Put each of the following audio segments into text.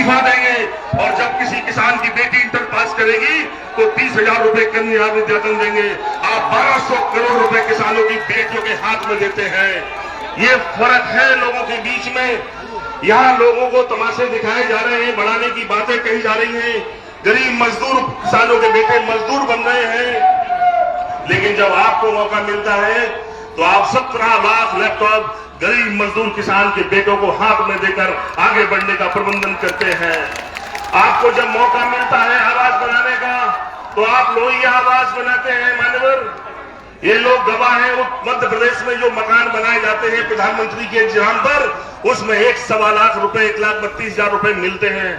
इस्तीफा देंगे। और जब किसी किसान की बेटी इंटर पास करेगी तो 30,000 रुपए कन्या विद्याधन देंगे। आप 1200 करोड़ रुपए किसानों की बेटियों के हाथ में देते हैं। ये फर्क है लोगों के बीच में। यहाँ लोगों को तमाशे दिखाए जा रहे हैं, बढ़ाने की बातें कही जा रही हैं। गरीब मजदूर किसानों के बेटे मजदूर बन रहे हैं, लेकिन जब आपको मौका मिलता है तो आप 17 लाख लैपटॉप गरीब मजदूर किसान के बेटों को हाथ में देकर आगे बढ़ने का प्रबंधन करते हैं। आपको जब मौका मिलता है आवाज बनाने का तो आप लोहिया आवाज बनाते हैं। मान्यवर, ये लोग गवाह हैं। मध्य प्रदेश में जो मकान बनाए जाते हैं प्रधानमंत्री के एग्जाम पर, उसमें 1.25 लाख रुपए, 1,32,000 रुपए मिलते हैं।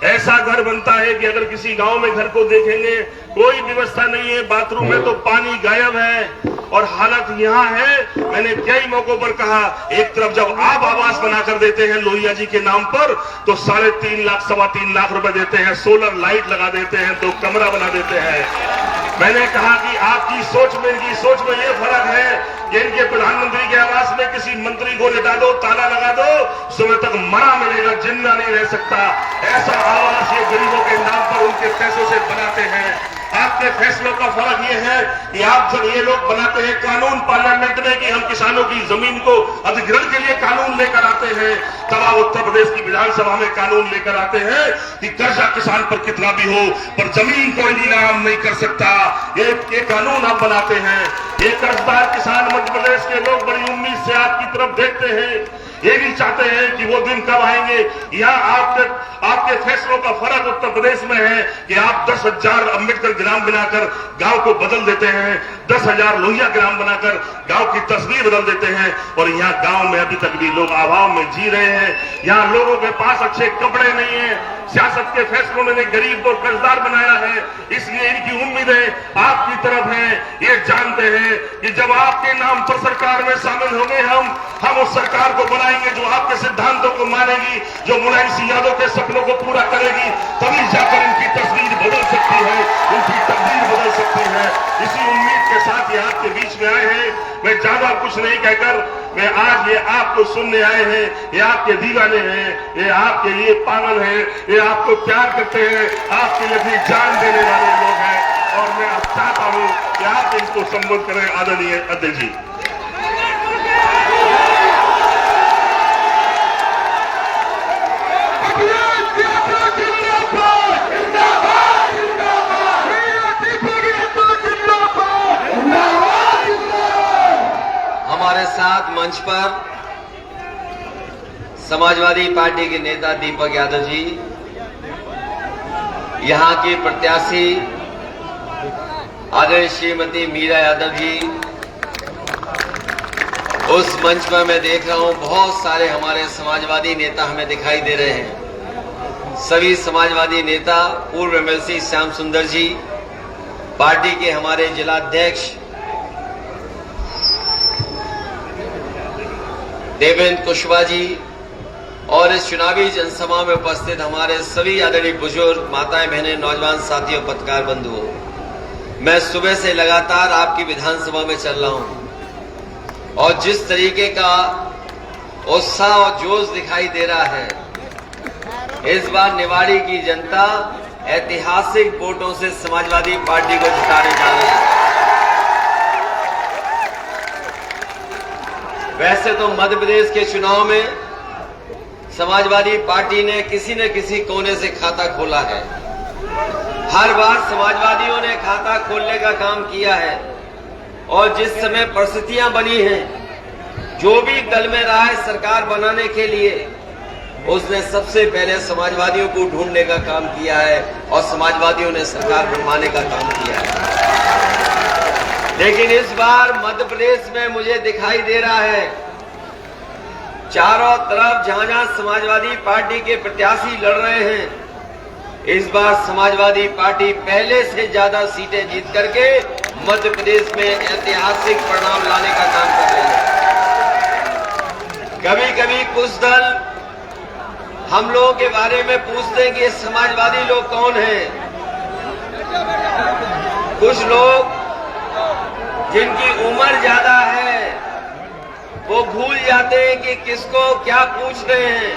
ऐसा घर बनता है कि अगर किसी गांव में घर को देखेंगे कोई व्यवस्था नहीं है, बाथरूम में तो पानी गायब है। और हालत यहाँ है, मैंने कई मौकों पर कहा, एक तरफ जब आप आवास बनाकर देते हैं लोहिया जी के नाम पर तो 3.5 लाख 3.25 लाख रुपए देते हैं, सोलर लाइट लगा देते हैं, 2 कमरा बना देते हैं। मैंने कहा कि आपकी सोच में, इनकी सोच में ये फर्क है कि इनके प्रधानमंत्री के आवास में किसी मंत्री को लिटा दो, ताला लगा दो, सुबह तक मरा मिलेगा, जिंदा नहीं रह सकता। ऐसा आवास ये गरीबों के नाम पर उनके पैसों से बनाते हैं। आपके फैसलों का फर्क ये है कि आप जब ये लोग बनाते हैं कानून पार्लियामेंट में कि हम किसानों की जमीन को अधिग्रहण के लिए कानून लेकर आते हैं, तब आप उत्तर प्रदेश की विधानसभा में कानून लेकर आते हैं कि कर्जा किसान पर कितना भी हो पर जमीन कोई नीलाम नहीं कर सकता। ये कानून आप बनाते हैं। ये कर्जदार किसान मध्य प्रदेश के लोग बड़ी उम्मीद से आपकी तरफ देखते हैं। ये भी चाहते हैं कि वो दिन कब आएंगे। यहाँ आपके फैसलों का फर्क उत्तर प्रदेश में है कि आप 10,000 अम्बेडकर ग्राम बनाकर गांव को बदल देते हैं, 10,000 लोहिया ग्राम बनाकर गांव की तस्वीर बदल देते हैं। और यहाँ गांव में अभी तक भी लोग अभाव में जी रहे हैं। यहाँ लोगों के पास अच्छे कपड़े नहीं है। सियासत के फैसलों ने गरीब को कर्जदार बनाया है, इसलिए इनकी उम्मीदें आपकी तरफ हैं। ये जानते हैं कि जब आपके नाम पर सरकार में शामिल होंगे हम उस सरकार को बनाएंगे जो आपके सिद्धांतों को मानेगी, जो मुलायम सिंह यादव के सपनों को पूरा करेगी। तभी जाकर इनकी तस्वीर बदल सकती है, इनकी तकदीर बदल सकती है। इसी उम्मीद के साथ ये आपके बीच में आए हैं। मैं ज्यादा कुछ नहीं कहकर मैं आज ये आपको सुनने आए हैं। ये आपके दीवाने हैं, ये आपके लिए पागल हैं, ये आपको प्यार करते हैं, आपके लिए भी जान देने वाले लोग हैं। और मैं अब चाहता हूं कि आप इनको संबोधित करें। आदरणीय अध्यक्ष जी। हमारे साथ मंच पर समाजवादी पार्टी के नेता दीपक यादव जी, यहां की प्रत्याशी आदरणीय श्रीमती मीरा यादव जी। उस मंच पर मैं देख रहा हूं बहुत सारे हमारे समाजवादी नेता हमें दिखाई दे रहे हैं। सभी समाजवादी नेता, पूर्व एमएलसी श्याम सुंदर जी, पार्टी के हमारे जिलाध्यक्ष देवेंद्र कुशवाहा जी और इस चुनावी जनसभा में उपस्थित हमारे सभी आदरणीय बुजुर्ग, माताएं, बहनें, नौजवान साथियों, पत्रकार बंधुओं, मैं सुबह से लगातार आपकी विधानसभा में चल रहा हूं और जिस तरीके का उत्साह और जोश दिखाई दे रहा है, इस बार निवाड़ी की जनता ऐतिहासिक वोटों से समाजवादी पार्टी को जिताने जा रही है। वैसे तो मध्य प्रदेश के चुनाव में समाजवादी पार्टी ने किसी न किसी कोने से खाता खोला है। हर बार समाजवादियों ने खाता खोलने का काम किया है और जिस समय परिस्थितियां बनी हैं, जो भी दल में रहा है सरकार बनाने के लिए, उसने सबसे पहले समाजवादियों को ढूंढने का काम किया है और समाजवादियों ने सरकार बनवाने का काम किया है। लेकिन इस बार मध्य प्रदेश में मुझे दिखाई दे रहा है, चारों तरफ जहां समाजवादी पार्टी के प्रत्याशी लड़ रहे हैं, इस बार समाजवादी पार्टी पहले से ज्यादा सीटें जीत करके मध्य प्रदेश में ऐतिहासिक परिणाम लाने का काम कर रही है। कभी कभी कुछ दल हम लोगों के बारे में पूछते हैं कि ये समाजवादी लोग कौन हैं। कुछ लोग जिनकी उम्र ज्यादा है वो भूल जाते हैं कि किसको क्या पूछ रहे हैं।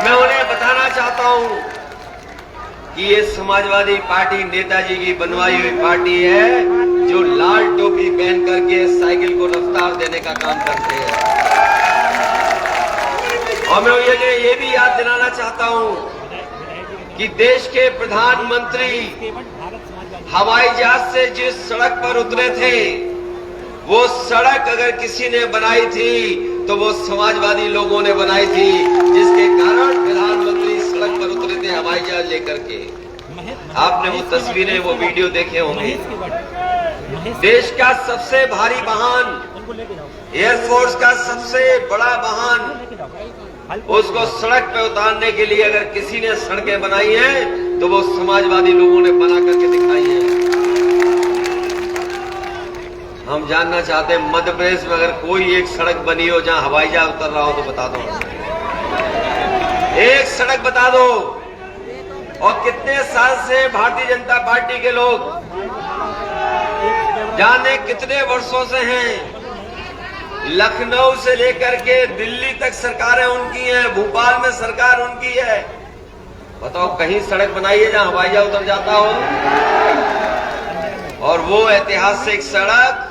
मैं उन्हें बताना चाहता चाहता हूं कि ये समाजवादी पार्टी नेताजी की बनवाई हुई पार्टी है जो लाल टोपी पहन करके साइकिल को रफ्तार देने का काम करते हैं। और मैं ये भी याद दिलाना चाहता हूं कि देश के प्रधानमंत्री हवाई जहाज से जिस सड़क पर उतरे थे, वो सड़क अगर किसी ने बनाई थी तो वो समाजवादी लोगों ने बनाई थी, जिसके कारण प्रधानमंत्री सड़क पर उतरे थे हवाई जहाज लेकर के। आपने वो तस्वीरें, वो वीडियो देखे होंगे। देश का सबसे भारी वाहन, एयरफोर्स का सबसे बड़ा वाहन, उसको सड़क पे उतारने के लिए अगर किसी ने सड़कें बनाई हैं तो वो समाजवादी लोगों ने बना करके दिखाई है। हम जानना चाहते हैं मध्य प्रदेश में अगर कोई एक सड़क बनी हो जहां हवाई जहाज उतर रहा हो तो बता दो, एक सड़क बता दो। और कितने साल से भारतीय जनता पार्टी के लोग, जाने कितने वर्षों से हैं, लखनऊ से लेकर के दिल्ली तक सरकारें उनकी हैं, भोपाल में सरकार उनकी है। बताओ कहीं सड़क बनाई है जहां हवाई जहाज उतर जाता हो? और वो ऐतिहासिक सड़क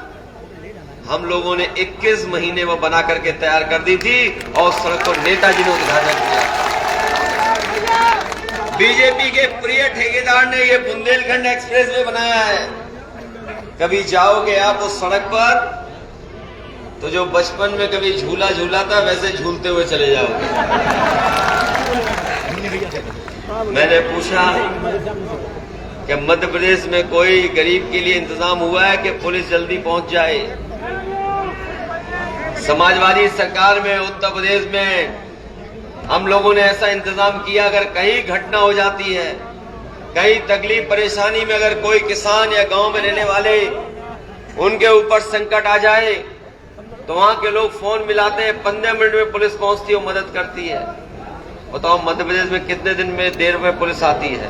हम लोगों ने 21 महीने में बना करके तैयार कर दी थी और उस सड़क को नेताजी ने उद्घाटन किया। बीजेपी के प्रिय ठेकेदार ने ये बुंदेलखंड एक्सप्रेस वे बनाया है। कभी जाओगे आप उस सड़क पर तो जो बचपन में कभी झूला झूला था वैसे झूलते हुए चले जाओगे। मैंने पूछा कि मध्य प्रदेश में कोई गरीब के लिए इंतजाम हुआ है कि पुलिस जल्दी पहुंच जाए? समाजवादी सरकार में उत्तर प्रदेश में हम लोगों ने ऐसा इंतजाम किया, अगर कहीं घटना हो जाती है, कहीं तकलीफ परेशानी में अगर कोई किसान या गांव में रहने वाले उनके ऊपर संकट आ जाए तो वहां के लोग फोन मिलाते हैं, 15 मिनट में पुलिस पहुंचती है, मदद करती है। बताओ मध्य प्रदेश में कितने दिन में देर में पुलिस आती है?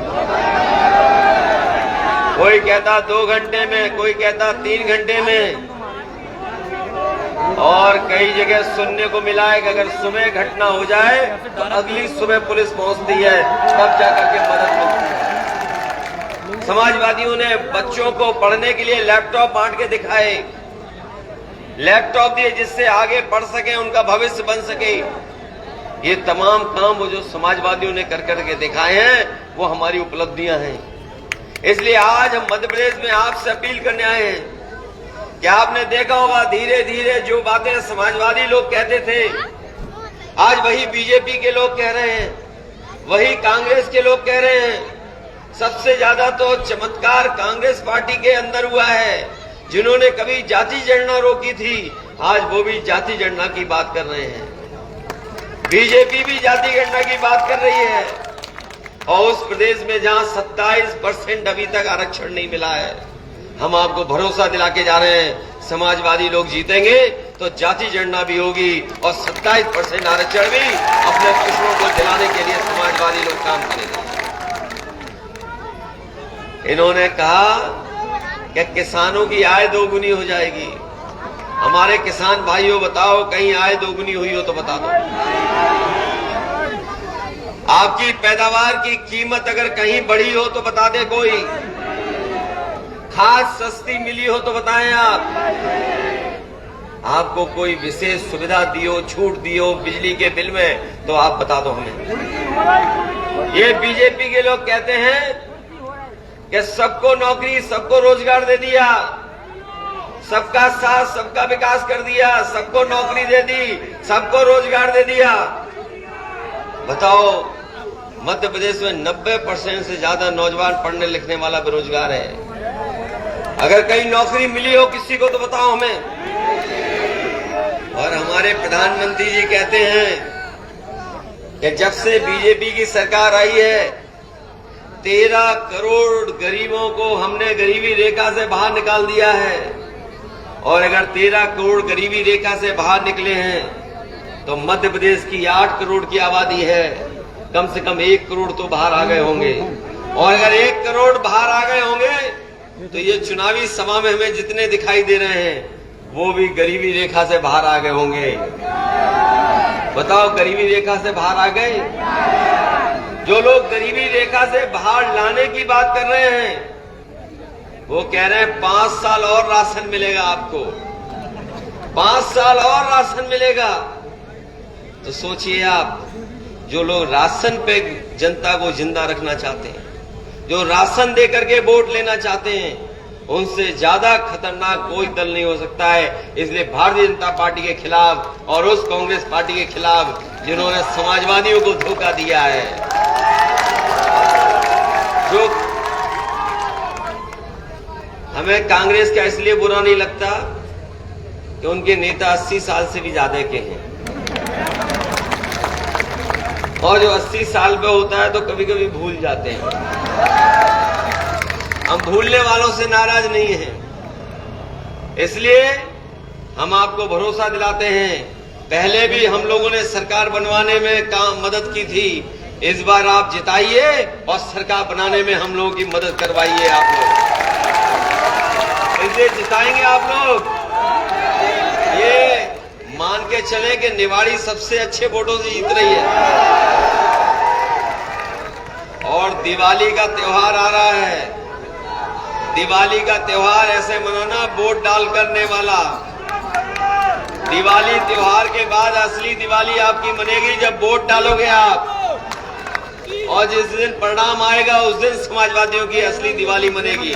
कोई कहता 2 घंटे में, कोई कहता 3 घंटे में, और कई जगह सुनने को मिला है कि अगर सुबह घटना हो जाए तो अगली सुबह पुलिस पहुंचती है, तब जाकर के मदद मिलती है। समाजवादियों ने बच्चों को पढ़ने के लिए लैपटॉप बांट के दिखाए, लैपटॉप दिए जिससे आगे पढ़ सके, उनका भविष्य बन सके। ये तमाम काम वो जो समाजवादियों ने कर करके दिखाए हैं वो हमारी उपलब्धियां हैं। इसलिए आज हम मध्य प्रदेश में आपसे अपील करने आए हैं कि आपने देखा होगा धीरे धीरे जो बातें समाजवादी लोग कहते थे आज वही बीजेपी के लोग कह रहे हैं, वही कांग्रेस के लोग कह रहे हैं। सबसे ज्यादा तो चमत्कार कांग्रेस पार्टी के अंदर हुआ है, जिन्होंने कभी जाति जनगणना रोकी थी आज वो भी जाति जनगणना की बात कर रहे हैं। बीजेपी भी जाति गणना की बात कर रही है। और उस प्रदेश में जहां 27% अभी तक आरक्षण नहीं मिला है, हम आपको भरोसा दिला के जा रहे हैं समाजवादी लोग जीतेंगे तो जाति जनगणना भी होगी और 27% आरक्षण भी अपने पिछड़ों को दिलाने के लिए समाजवादी लोग काम करेंगे। इन्होंने कहा कि किसानों की आय दोगुनी हो जाएगी। हमारे किसान भाइयों बताओ कहीं आय दोगुनी हुई हो तो बता दो। आपकी पैदावार की कीमत अगर कहीं बढ़ी हो तो बता दे कोई। खाद सस्ती मिली हो तो बताएं आप। आपको कोई विशेष सुविधा दियो, छूट दियो बिजली के बिल में तो आप बता दो हमें। ये बीजेपी के लोग कहते हैं कि सबको नौकरी, सबको रोजगार दे दिया, सबका साथ सबका विकास कर दिया, सबको नौकरी दे दी, सबको रोजगार दे दिया। बताओ मध्य प्रदेश में 90% से ज्यादा नौजवान पढ़ने लिखने वाला बेरोजगार है। अगर कहीं नौकरी मिली हो किसी को तो बताओ हमें। और हमारे प्रधानमंत्री जी कहते हैं कि जब से बीजेपी की सरकार आई है 13 करोड़ गरीबों को हमने गरीबी रेखा से बाहर निकाल दिया है। और अगर 13 करोड़ गरीबी रेखा से बाहर निकले हैं तो मध्य प्रदेश की 8 करोड़ की आबादी है, कम से कम 1 करोड़ तो बाहर आ गए होंगे। और अगर 1 करोड़ बाहर आ गए होंगे तो ये चुनावी सभा में हमें जितने दिखाई दे रहे हैं वो भी गरीबी रेखा से बाहर आ गए होंगे। बताओ गरीबी रेखा से बाहर आ गए। जो लोग गरीबी रेखा से बाहर लाने की बात कर रहे हैं, वो कह रहे हैं 5 साल और राशन मिलेगा आपको, 5 साल और राशन मिलेगा। तो सोचिए आप, जो लोग राशन पे जनता को जिंदा रखना चाहते हैं, जो राशन दे करके वोट लेना चाहते हैं, उनसे ज्यादा खतरनाक कोई दल नहीं हो सकता है। इसलिए भारतीय जनता पार्टी के खिलाफ और उस कांग्रेस पार्टी के खिलाफ जिन्होंने समाजवादियों को धोखा दिया है, जो हमें कांग्रेस का इसलिए बुरा नहीं लगता कि उनके नेता 80 साल से भी ज्यादा के हैं, और जो 80 साल पे होता है तो कभी कभी भूल जाते हैं। हम भूलने वालों से नाराज नहीं हैं, इसलिए हम आपको भरोसा दिलाते हैं, पहले भी हम लोगों ने सरकार बनवाने में काम मदद की थी, इस बार आप जिताइए और सरकार बनाने में हम लोगों की मदद करवाइए आप लोग, इसलिए जिताएंगे आप लोग। ये मान के चले कि निवाड़ी सबसे अच्छे वोटों से जीत रही है। और दिवाली का त्योहार आ रहा है, दिवाली का त्योहार ऐसे मनाना वोट डाल करने वाला। दिवाली त्योहार के बाद असली दिवाली आपकी मनेगी जब वोट डालोगे आप, और जिस दिन परिणाम आएगा उस दिन समाजवादियों की असली दिवाली मनेगी।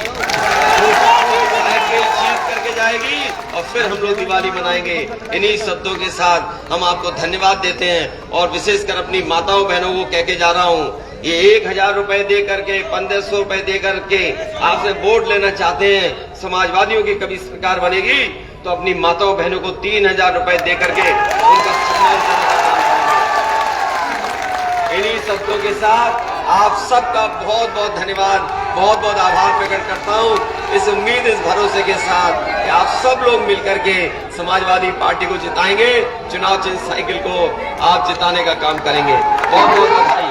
साइकिल जीत करके जाएगी और फिर हम लोग दिवाली मनाएंगे। इन्हीं शब्दों के साथ हम आपको धन्यवाद देते हैं, और विशेषकर अपनी माताओं बहनों को कह के जा रहा हूं, ये 1000 रुपए दे करके 1500 रुपए दे करके आपसे वोट लेना चाहते हैं, समाजवादियों की कभी सरकार बनेगी तो अपनी माताओं बहनों को 3000 रुपए दे करके उनका सम्मान करने का काम करेंगे। इन्हीं शब्दों के साथ आप सबका बहुत बहुत धन्यवाद, बहुत बहुत आभार प्रकट करता हूं, इस उम्मीद, इस भरोसे के साथ कि आप सब लोग मिलकर के समाजवादी पार्टी को जिताएंगे, चुनाव चिन्ह साइकिल को आप जिताने का काम करेंगे। बहुत बहुत बधाई।